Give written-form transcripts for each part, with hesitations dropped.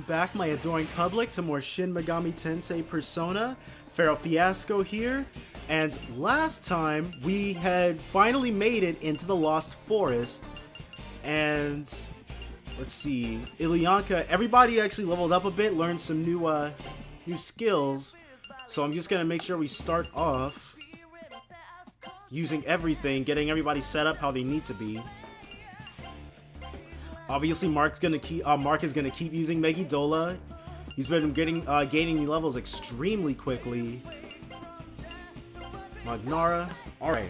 back, my adoring public, to more Shin Megami Tensei Persona. Feral Fiasco here, and last time we had finally made it into the Lost Forest, and let's see, Ilyanka, everybody actually leveled up a bit, learned some new skills, so I'm just gonna make sure we start off using everything, getting everybody set up how they need to be. Obviously, Mark is gonna keep using Megidola. He's been gaining new levels extremely quickly. Magnara, all right.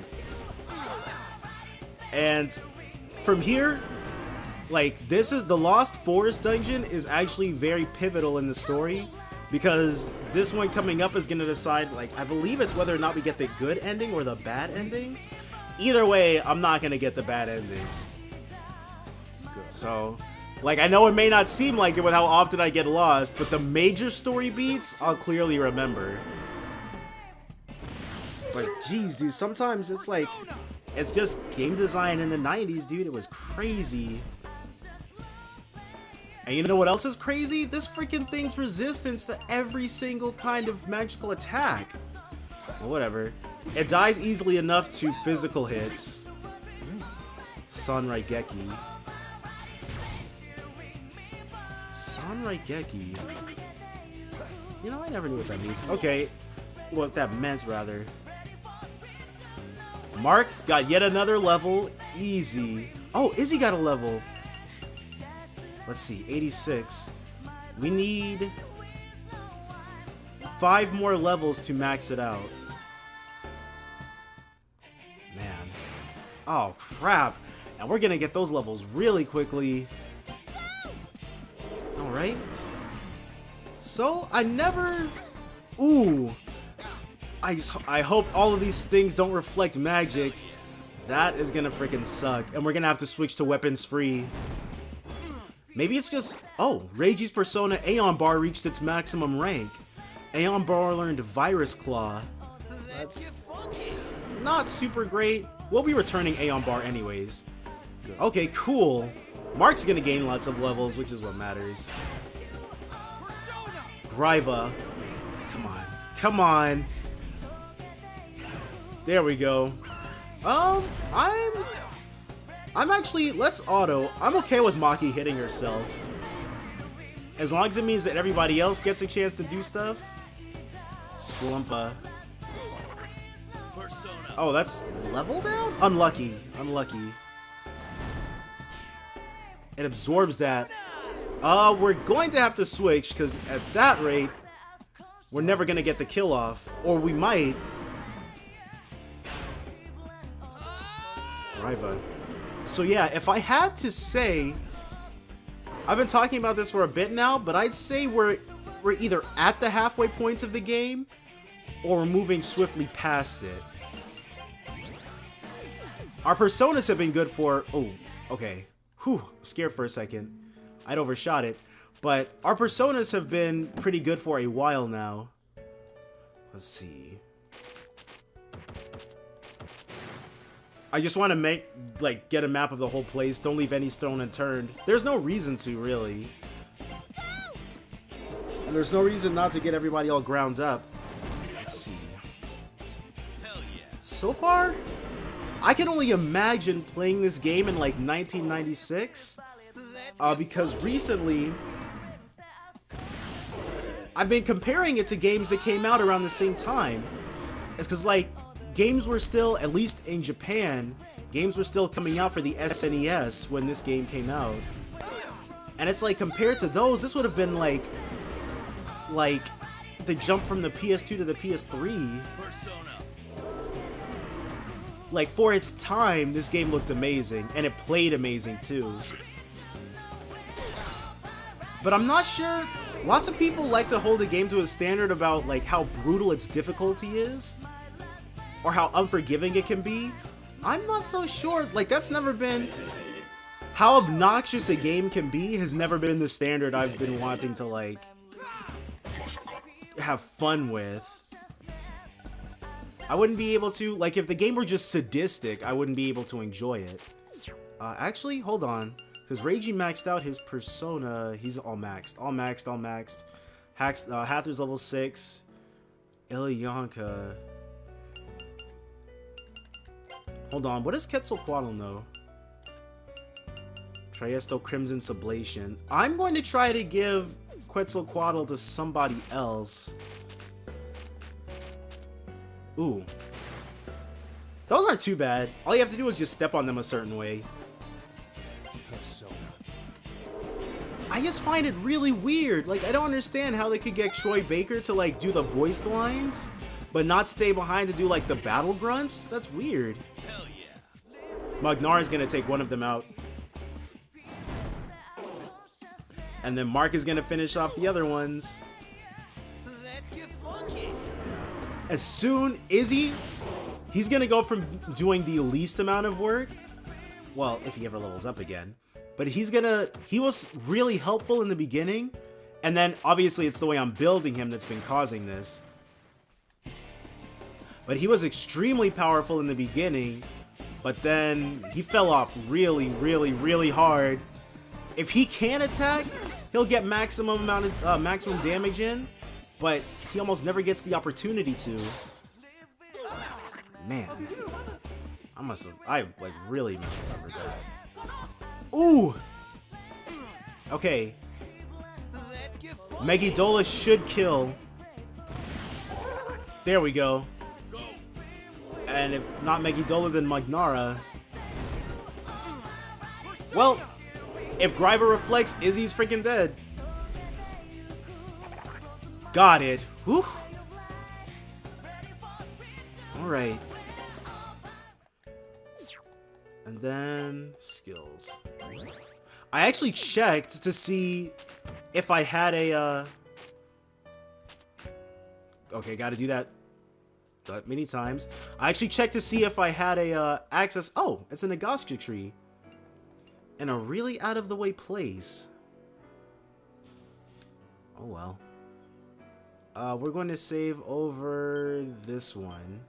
And from here, like, this is the Lost Forest dungeon is actually very pivotal in the story, because this one coming up is gonna decide, like, I believe it's whether or not we get the good ending or the bad ending. Either way, I'm not gonna get the bad ending. So, like, I know it may not seem like it with how often I get lost, but the major story beats, I'll clearly remember. But, geez, dude, sometimes it's like, it's just game design in the 90s, dude. It was crazy. And you know what else is crazy? This freaking thing's resistance to every single kind of magical attack. Well, whatever. It dies easily enough to physical hits. Sanraigeki. Sanraigeki. You know, I never knew what that means. Okay. What that meant, rather. Mark got yet another level. Easy. Oh, Izzy got a level. Let's see. 86. We need 5 more levels to max it out. Man. Oh, crap. And we're gonna get those levels really quickly. Alright. So, I never... Ooh. I hope all of these things don't reflect magic. That is gonna freaking suck. And we're gonna have to switch to weapons free. Maybe it's just... Oh, Reiji's Persona Aeon Bar reached its maximum rank. Aeon Bar learned Virus Claw. That's not super great. We'll be returning Aeon Bar anyways. Okay, cool. Mark's gonna gain lots of levels, which is what matters. Griva. Come on. Come on. There we go. I'm actually, let's auto. I'm okay with Maki hitting herself. As long as it means that everybody else gets a chance to do stuff. Slumpa. Oh, that's level down? Unlucky. Unlucky. It absorbs that. We're going to have to switch, because at that rate, we're never going to get the kill off. Or we might. Riva. So yeah, if I had to say, I've been talking about this for a bit now, but I'd say we're either at the halfway point of the game, or we're moving swiftly past it. Our personas have been good for... Oh, okay. Whew, scared for a second. I'd overshot it. But our personas have been pretty good for a while now. Let's see. I just want to get a map of the whole place. Don't leave any stone unturned. There's no reason to, really. And there's no reason not to get everybody all ground up. Let's see. So far, I can only imagine playing this game in like 1996. Because recently, I've been comparing it to games that came out around the same time. It's because, like, games were still, at least in Japan, games were still coming out for the SNES when this game came out. And it's like, compared to those, this would have been like the jump from the PS2 to the PS3. Like, for its time, this game looked amazing, and it played amazing too. But I'm not sure, lots of people like to hold a game to a standard about like how brutal its difficulty is, or how unforgiving it can be. I'm not so sure, like, that's never been... How obnoxious a game can be has never been the standard I've been wanting to, like, have fun with. I wouldn't be able to, like, if the game were just sadistic, I wouldn't be able to enjoy it. Actually, hold on. Because Reiji maxed out his persona. He's all maxed. All maxed, all maxed. Hather's level 6. Ilyanka. Hold on, what does Quetzalcoatl know? Triesto Crimson Sublation. I'm going to try to give Quetzalcoatl to somebody else. Ooh. Those aren't too bad. All you have to do is just step on them a certain way. I just find it really weird. Like, I don't understand how they could get Troy Baker to, like, do the voiced lines, but not stay behind to do, like, the battle grunts? That's weird. Hell yeah. Magnara's gonna take one of them out. And then Mark is gonna finish off the other ones. Let's get funky. As soon Izzy, he's gonna go from doing the least amount of work. Well, if he ever levels up again. But he was really helpful in the beginning. And then obviously it's the way I'm building him that's been causing this. But he was extremely powerful in the beginning. But then he fell off really, really, really hard. If he can attack, he'll get maximum damage in. But he almost never gets the opportunity to. Man. I like really misremembered that. Ooh! Okay. Megidola should kill. There we go. And if not Megidola, then Magnara. Well, if Gryva reflects, Izzy's freaking dead. Got it. Whew. Alright. And then skills. I actually checked to see if I had a okay, gotta do that many times. I actually checked to see if I had a access. Oh, it's an Agostia tree. In a really out of the way place. Oh well. We're going to save over this one.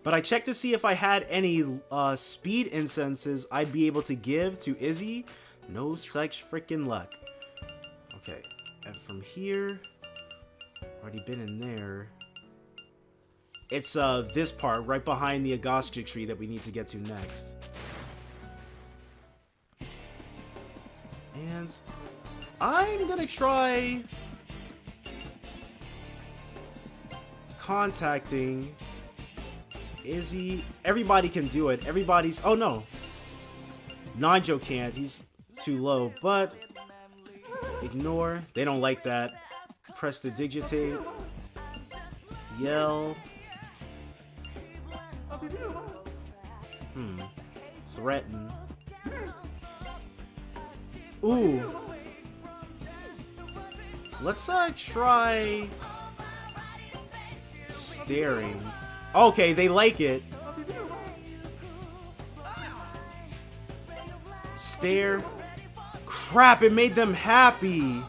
But I checked to see if I had any speed incenses I'd be able to give to Izzy. No such freaking luck. Okay, and from here, already been in there. It's this part right behind the Agostia tree that we need to get to next. And I'm gonna try contacting Izzy. Everybody can do it. Everybody's... Oh, no. Nanjo can't. He's too low. But ignore. They don't like that. Press the digitate. Yell. Threaten. Ooh. Let's try staring. Okay, they like it. Stare. Crap, it made them happy.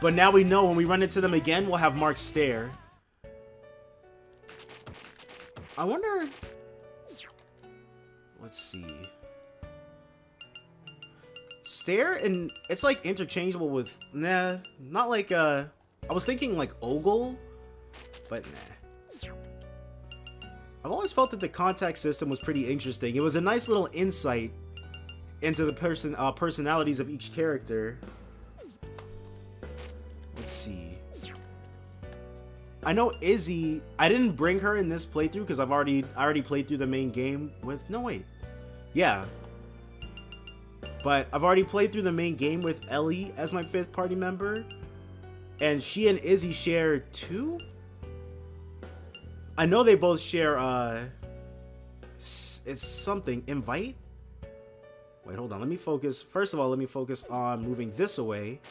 But now we know when we run into them again, we'll have Mark stare. I wonder... Let's see. Stare, and it's like interchangeable with... Nah, not like I was thinking like Ogle, but nah. I've always felt that the contact system was pretty interesting. It was a nice little insight into the personalities of each character. Let's see. I know Izzy, I didn't bring her in this playthrough because I already played through the main game with... No, wait. Yeah. But I've already played through the main game with Ellie as my 5th party member. And she and Izzy share 2? I know they both share, it's something. Invite? Wait, hold on. Let me focus. First of all, let me focus on moving this away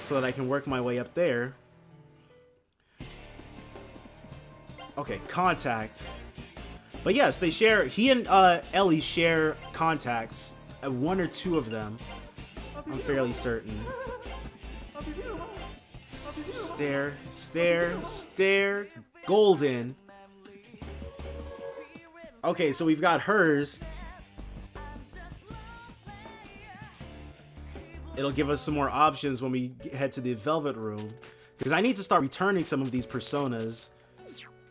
so that I can work my way up there. Okay, contact. But yes, they share, he and Ellie share contacts. 1 or 2 of them. I'm fairly certain. Stare, stare, stare. Golden. Okay, so we've got hers. It'll give us some more options when we head to the Velvet Room. Because I need to start returning some of these personas.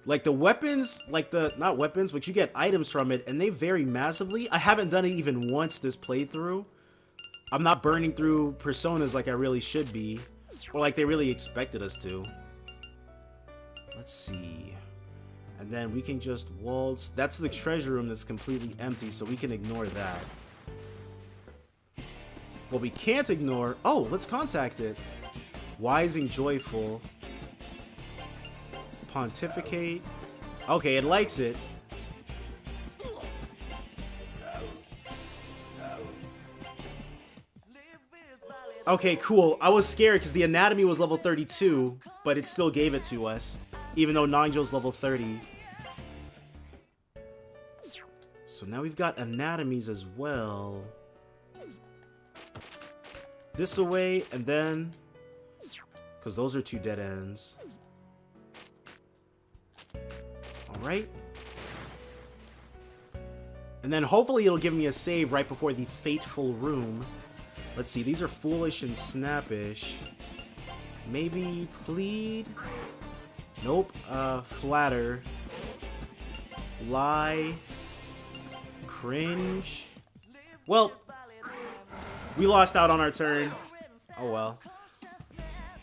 Like the weapons, not weapons, but you get items from it, and they vary massively. I haven't done it even once this playthrough. I'm not burning through personas like I really should be. Or like they really expected us to. Let's see. And then we can just waltz. That's the treasure room that's completely empty, so we can ignore that. What we can't ignore... Oh, let's contact it. Wise and joyful. Pontificate. Okay, it likes it. Okay, cool. I was scared because the anatomy was level 32, but it still gave it to us, even though Nanjo's level 30. So now we've got anatomies as well. This away, and then... Because those are 2 dead ends. Alright. And then hopefully it'll give me a save right before the fateful room. Let's see, these are foolish and snappish. Maybe plead? Nope. Flatter. Lie. Cringe. Well, we lost out on our turn. Oh well.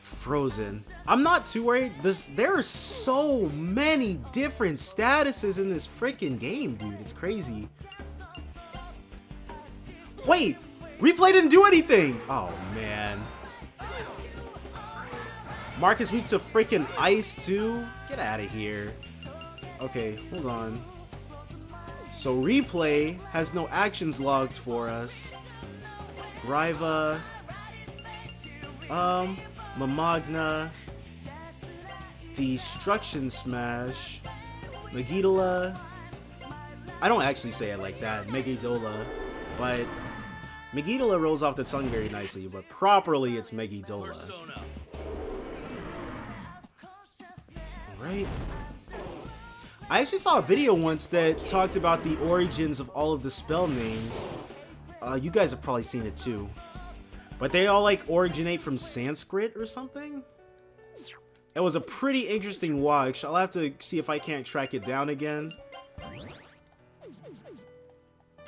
Frozen. I'm not too worried. There are so many different statuses in this freaking game, dude. It's crazy. Wait! Replay didn't do anything! Oh, man. Mark is weak to freaking ice, too? Get out of here. Okay, hold on. So replay has no actions logged for us. Riva. Mamagna. Destruction Smash. Megidala. I don't actually say it like that. Megidola. But Megidala rolls off the tongue very nicely, but properly it's Megidola. Alright. I actually saw a video once that talked about the origins of all of the spell names. You guys have probably seen it too. But they all like originate from Sanskrit or something? It was a pretty interesting watch. I'll have to see if I can't track it down again.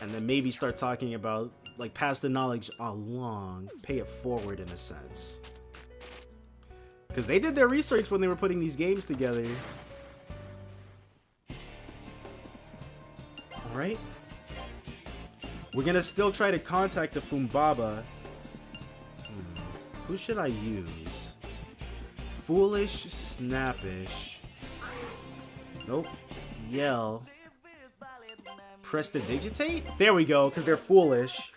And then maybe start talking about, like, pass the knowledge along, pay it forward in a sense. Because they did their research when they were putting these games together. Alright. We're gonna still try to contact the Fumbaba. Who should I use? Foolish, snappish. Nope. Yell. Prestidigitate? There we go, because they're foolish.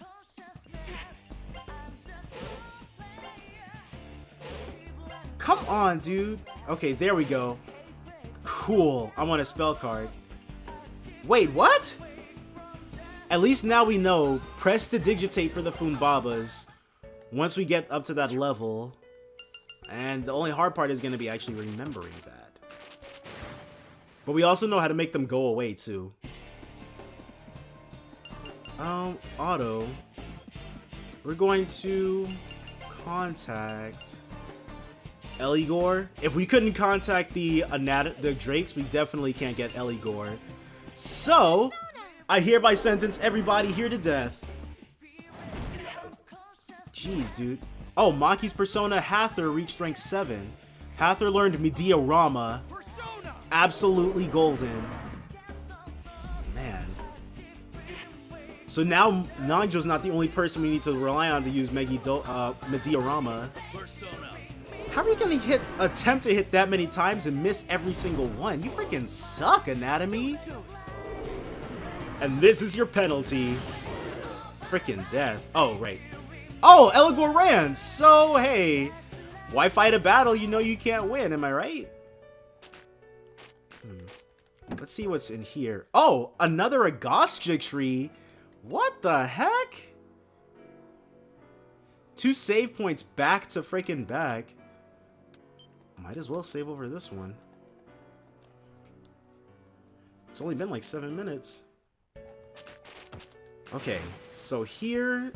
Come on, dude. Okay, there we go. Cool. I want a spell card. Wait, what? At least now we know. Prestidigitate for the Fumbabas. Once we get up to that level. And the only hard part is going to be actually remembering that. But we also know how to make them go away, too. Auto. We're going to contact Eligor. If we couldn't contact the Drakes, we definitely can't get Eligor. So, I hereby sentence everybody here to death. Jeez, dude. Oh, Maki's persona Hathor reached rank 7. Hathor learned Mediarama. Absolutely golden. Man. So now Nanjo's not the only person we need to rely on to use Mediarama. How are you gonna attempt to hit that many times and miss every single one? You freaking suck, Anatomy. And this is your penalty. Freaking death. Oh, right. Oh, Eligor ran! So, hey, why fight a battle you know you can't win, am I right? Let's see what's in here. Oh, another Agostya tree! What the heck? 2 save points back to freaking back. Might as well save over this one. It's only been like 7 minutes. Okay, so here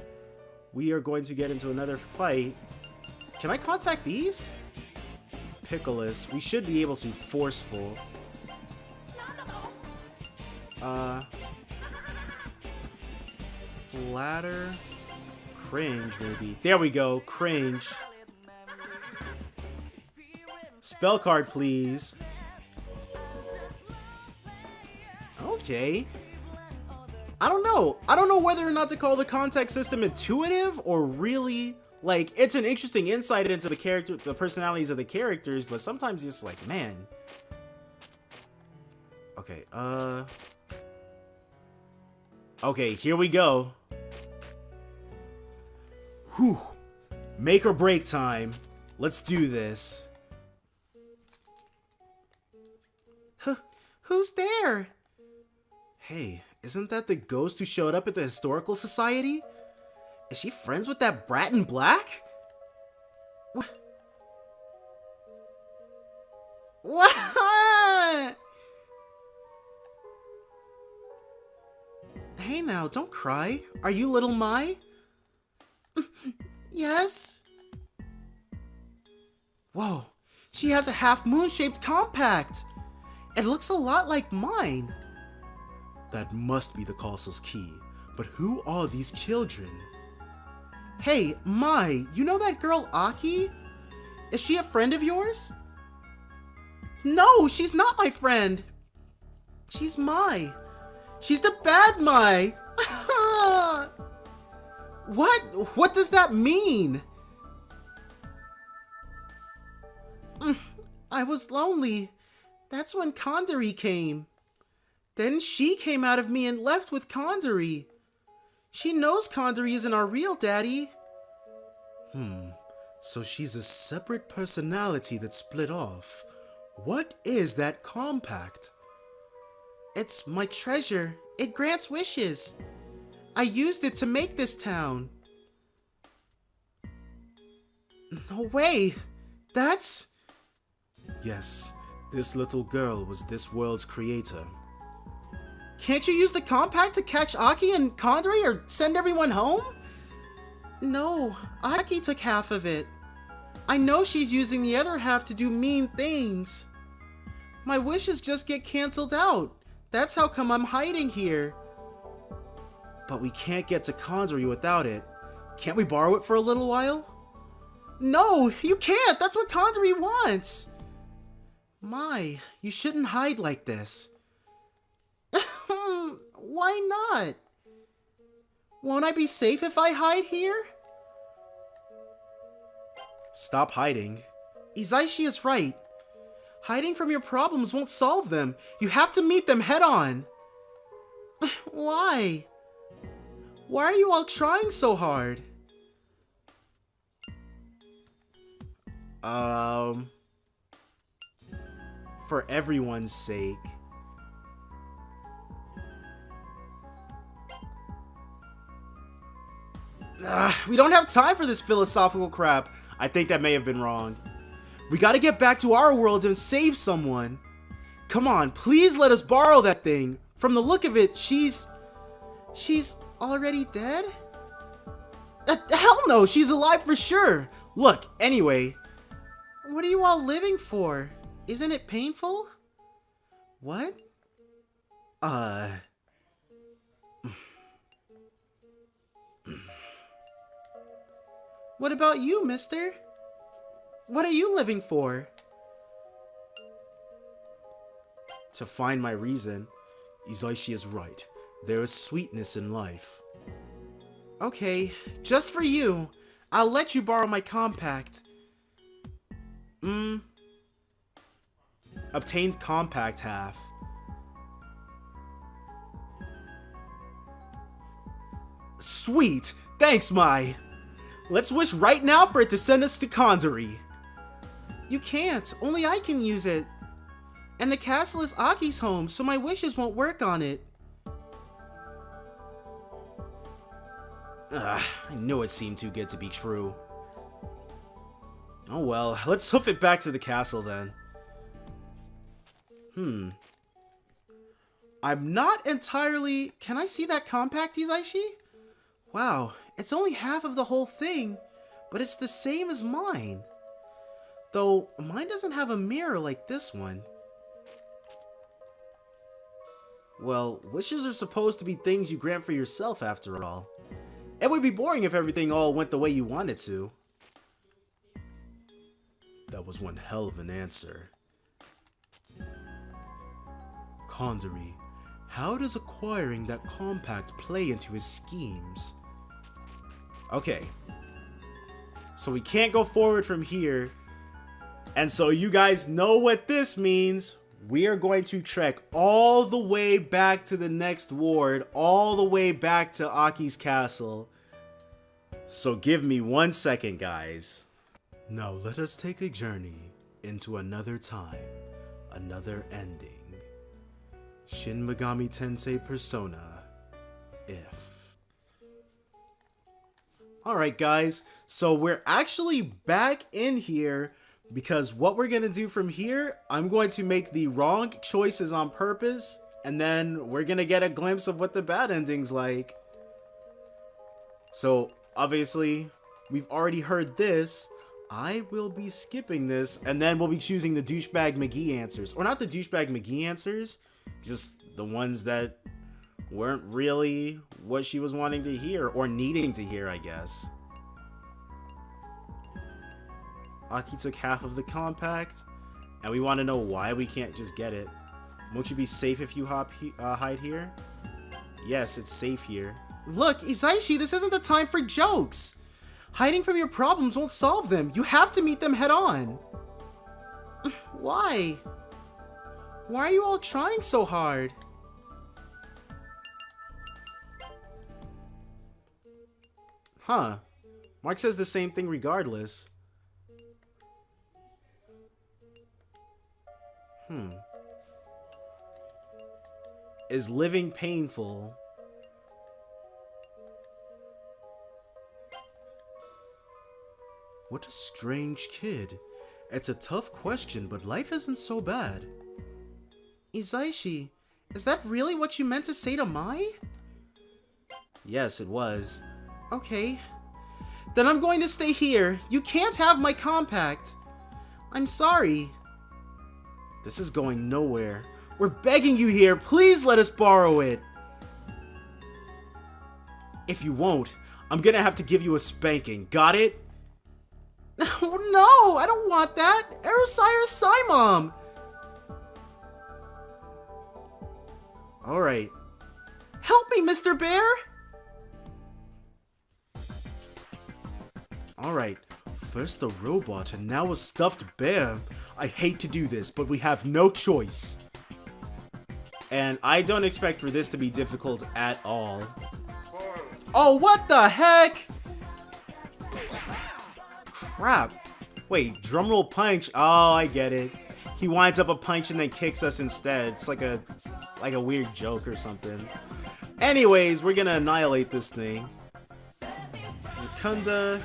we are going to get into another fight. Can I contact these? Pickles. We should be able to. Forceful. Flatter. Cringe, maybe. There we go. Cringe. Spell card, please. Okay. I don't know. I don't know whether or not to call the contact system intuitive or really, like, it's an interesting insight into the personalities of the characters, but sometimes it's like, man. Okay, okay, here we go. Whew. Make or break time. Let's do this. Who's there? Hey, isn't that the ghost who showed up at the Historical Society? Is she friends with that brat in black? What? What? Hey now, don't cry. Are you little Mai? Yes? Whoa, she has a half-moon-shaped compact. It looks a lot like mine. That must be the castle's key. But who are these children? Hey, Mai, you know that girl Aki? Is she a friend of yours? No, she's not my friend. She's Mai. She's the bad Mai. What does that mean? I was lonely. That's when Kandari came. Then she came out of me and left with Kandari. She knows Kandari isn't our real daddy. So she's a separate personality that split off. What is that compact? It's my treasure. It grants wishes. I used it to make this town. No way. That's... Yes, this little girl was this world's creator. Can't you use the compact to catch Aki and Kandari or send everyone home? No, Aki took half of it. I know she's using the other half to do mean things. My wishes just get canceled out. That's how come I'm hiding here. But we can't get to Kandari without it. Can't we borrow it for a little while? No, you can't. That's what Kandari wants. Mai, you shouldn't hide like this. Why not? Won't I be safe if I hide here? Stop hiding. Izaishi is right. Hiding from your problems won't solve them. You have to meet them head on. Why? Why are you all trying so hard? For everyone's sake. We don't have time for this philosophical crap. I think that may have been wrong. We gotta get back to our world and save someone. Come on, please let us borrow that thing. From the look of it, she's already dead? Hell no, she's alive for sure. Look, anyway. What are you all living for? Isn't it painful? What? What about you, mister? What are you living for? To find my reason. Izaishi is right. There is sweetness in life. Okay, just for you, I'll let you borrow my compact. Obtained compact half. Sweet! Thanks, Mai! Let's wish right now for it to send us to Kandari. You can't. Only I can use it. And the castle is Aki's home, so my wishes won't work on it. I knew it seemed too good to be true. Oh well, let's hoof it back to the castle then. I'm not entirely... Can I see that compact, Izaishi? Wow, it's only half of the whole thing, but it's the same as mine. Though, mine doesn't have a mirror like this one. Well, wishes are supposed to be things you grant for yourself after all. It would be boring if everything all went the way you wanted to. That was one hell of an answer. Kandari, how does acquiring that compact play into his schemes? Okay. So we can't go forward from here. And so you guys know what this means. We are going to trek all the way back to the next ward, all the way back to Aki's castle. So give me 1 second, guys. Now let us take a journey into another time, another ending. Shin Megami Tensei Persona, if. Alright guys, so we're actually back in here because what we're going to do from here, I'm going to make the wrong choices on purpose, and then we're going to get a glimpse of what the bad ending's like. So, obviously, we've already heard this. I will be skipping this, and then we'll be choosing the douchebag McGee answers. Or not the douchebag McGee answers, just the ones that weren't really what she was wanting to hear, or needing to hear, I guess. Aki took half of the compact, and we want to know why we can't just get it. Won't you be safe if you hide here? Yes, it's safe here. Look, Izaishi, this isn't the time for jokes! Hiding from your problems won't solve them. You have to meet them head on. Why? Why are you all trying so hard? Huh. Mark says the same thing regardless. Is living painful? What a strange kid. It's a tough question, but life isn't so bad. Izaishi, is that really what you meant to say to Mai? Yes, it was. Okay. Then I'm going to stay here. You can't have my compact. I'm sorry. This is going nowhere. We're begging you here. Please let us borrow it. If you won't, I'm gonna have to give you a spanking. Got it? No, I don't want that. Erosire Saimom. Alright. Help me, Mr. Bear! Alright. First a robot and now a stuffed bear. I hate to do this, but we have no choice. And I don't expect for this to be difficult at all. Oh, what the heck? Crap. Wait, drumroll punch. Oh, I get it. He winds up a punch and then kicks us instead. It's like a weird joke or something. Anyways, we're gonna annihilate this thing. Kunda.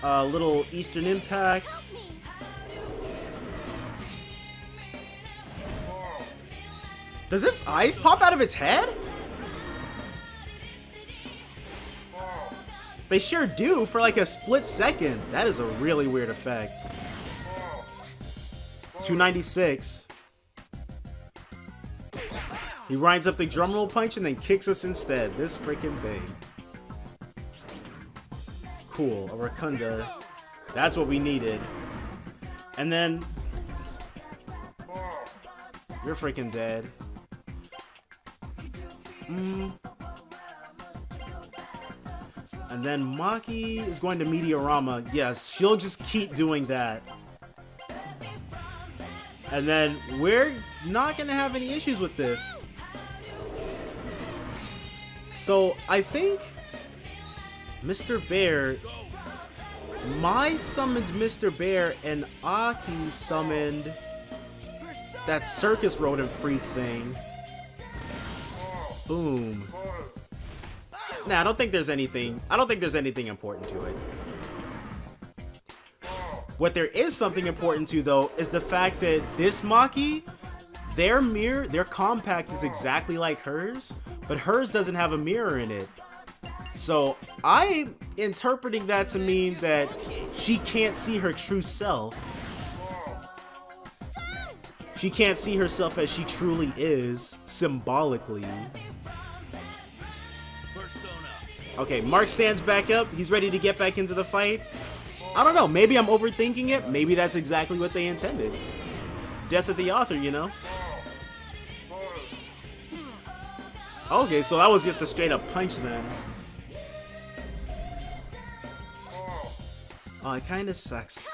Little Eastern Impact. Does its eyes pop out of its head? They sure do for like a split second. That is a really weird effect. 296. He winds up the drumroll punch and then kicks us instead. This freaking thing. Cool, a Rakunda. That's what we needed. And then... You're freaking dead. And then Maki is going to Meteorama. Yes, she'll just keep doing that. And then we're not going to have any issues with this. So I think Mr. Bear, Mai summoned Mr. Bear and Aki summoned that circus rodent freak thing. Boom. Nah, I don't think there's anything important to it. What there is something important to, though, is the fact that this Maki, their mirror, their compact is exactly like hers, but hers doesn't have a mirror in it. So I'm interpreting that to mean that she can't see her true self. She can't see herself as she truly is, symbolically. Okay, Mark stands back up. He's ready to get back into the fight. I don't know. Maybe I'm overthinking it. Maybe that's exactly what they intended. Death of the author, you know? Okay, so that was just a straight up punch then. Oh, it kind of sucks.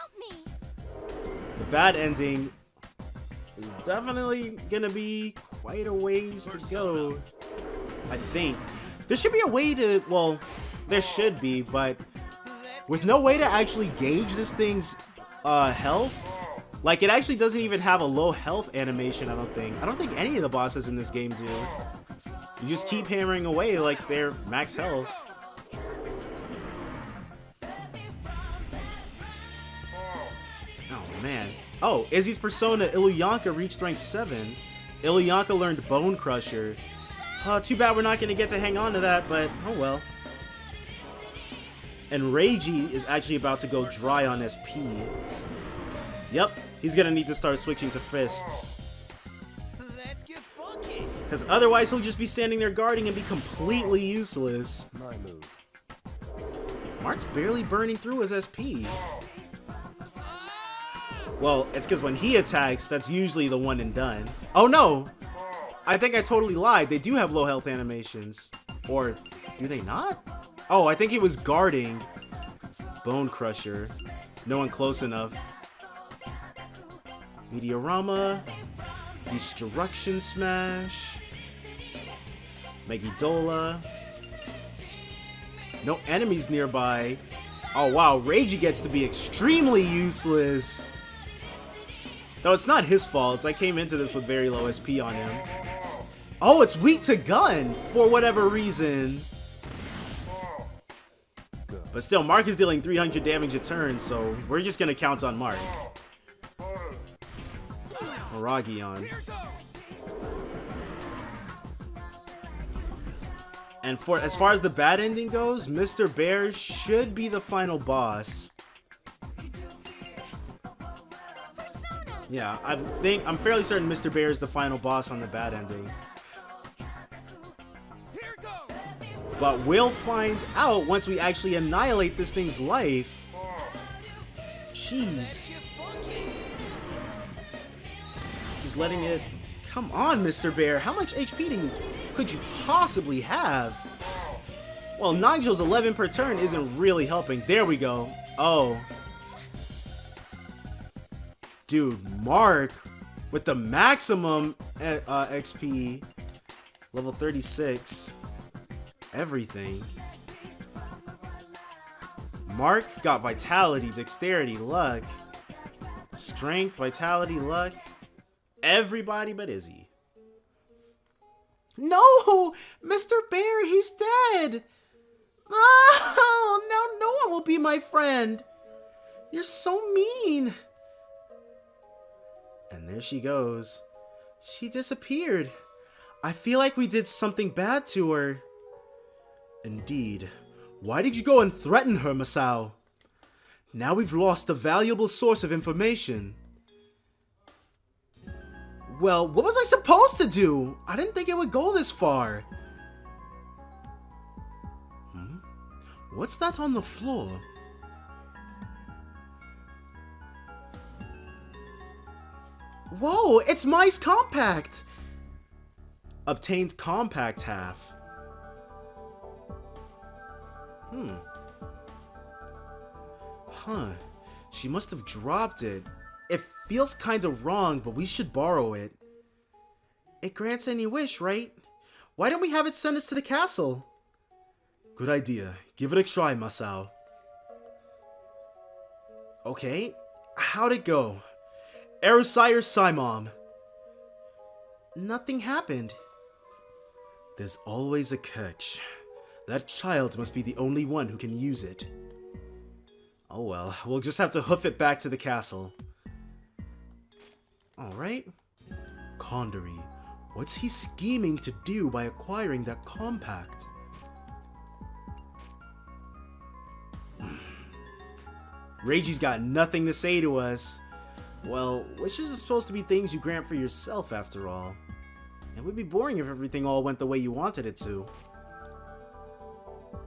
The bad ending is definitely gonna be quite a ways to go, I think. There should be a way to, well, there should be, but with no way to actually gauge this thing's health, like it actually doesn't even have a low health animation, I don't think. I don't think any of the bosses in this game do. You just keep hammering away like they're max health. Oh man. Oh, Izzy's persona Illuyanka reached rank 7. Illuyanka learned Bone Crusher. Too bad we're not going to get to hang on to that, but oh well. And Reiji is actually about to go dry on SP. Yep, he's going to need to start switching to fists. Because otherwise he'll just be standing there guarding and be completely useless. My move. Mark's barely burning through his SP. Well, it's because when he attacks, that's usually the one and done. Oh no! I think I totally lied. They do have low health animations. Or do they not? Oh, I think he was guarding Bone Crusher. No one close enough. Meteorama. Destruction Smash. Megidola. No enemies nearby. Oh wow, Reiji gets to be extremely useless. Though it's not his fault. I came into this with very low SP on him. Oh, it's weak to gun for whatever reason. But still, Mark is dealing 300 damage a turn, so we're just gonna count on Mark. Aragion. And as far as the bad ending goes, Mr. Bear should be the final boss. Yeah, I'm fairly certain Mr. Bear is the final boss on the bad ending. But we'll find out once we actually annihilate this thing's life. Jeez. Just letting it... Come on, Mr. Bear. How much HP could you possibly have? Well, Nigel's 11 per turn isn't really helping. There we go. Oh. Dude, Mark with the maximum XP, level 36, everything. Mark got vitality, dexterity, luck, strength, vitality, luck, everybody but Izzy. No, Mr. Bear, he's dead. Oh, no one will be my friend. You're so mean. And there she goes. She disappeared. I feel like we did something bad to her. Indeed. Why did you go and threaten her, Masao? Now we've lost a valuable source of information. Well, what was I supposed to do? I didn't think it would go this far. What's that on the floor? Whoa, it's Mice Compact! Obtains Compact half. Huh. She must have dropped it. It feels kinda wrong, but we should borrow it. It grants any wish, right? Why don't we have it send us to the castle? Good idea. Give it a try, Masao. Okay. How'd it go? Erosire Simom. Nothing happened. There's always a catch. That child must be the only one who can use it. Oh well, we'll just have to hoof it back to the castle. Alright. Kandari, what's he scheming to do by acquiring that compact? Reiji's got nothing to say to us. Well, wishes are supposed to be things you grant for yourself after all. It would be boring if everything all went the way you wanted it to.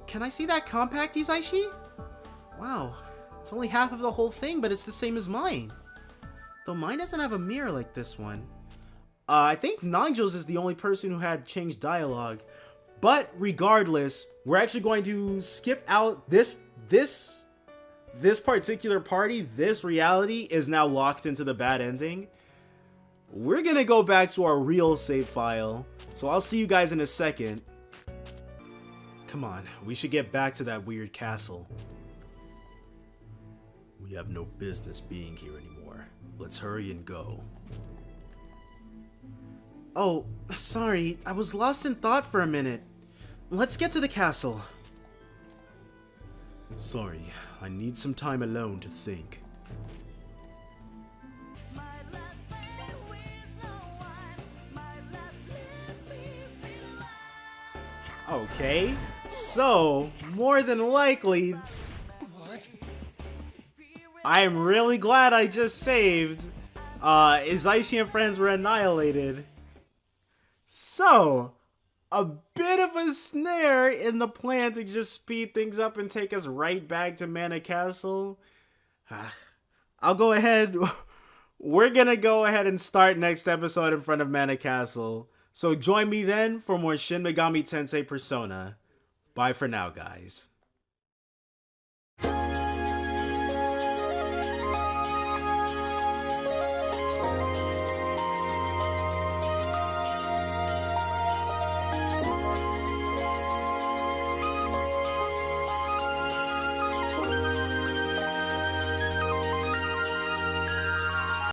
Can I see that compact, Izaishi? Wow, it's only half of the whole thing, but it's the same as mine. Though mine doesn't have a mirror like this one. I think Nanjo's is the only person who had changed dialogue. But regardless, we're actually going to skip out this particular party. This reality is now locked into the bad ending. We're gonna go back to our real save file. So I'll see you guys in a second. Come on, we should get back to that weird castle. We have no business being here anymore. Let's hurry and go. Oh, sorry, I was lost in thought for a minute. Let's get to the castle. Sorry, I need some time alone to think. Okay, so more than likely, What? I am really glad I just saved. Izaishi and friends were annihilated. So, a bit of a snare in the plan to just speed things up and take us right back to Mana Castle. I'll go ahead. We're gonna go ahead and start next episode in front of Mana Castle. So join me then for more Shin Megami Tensei Persona. Bye for now, guys.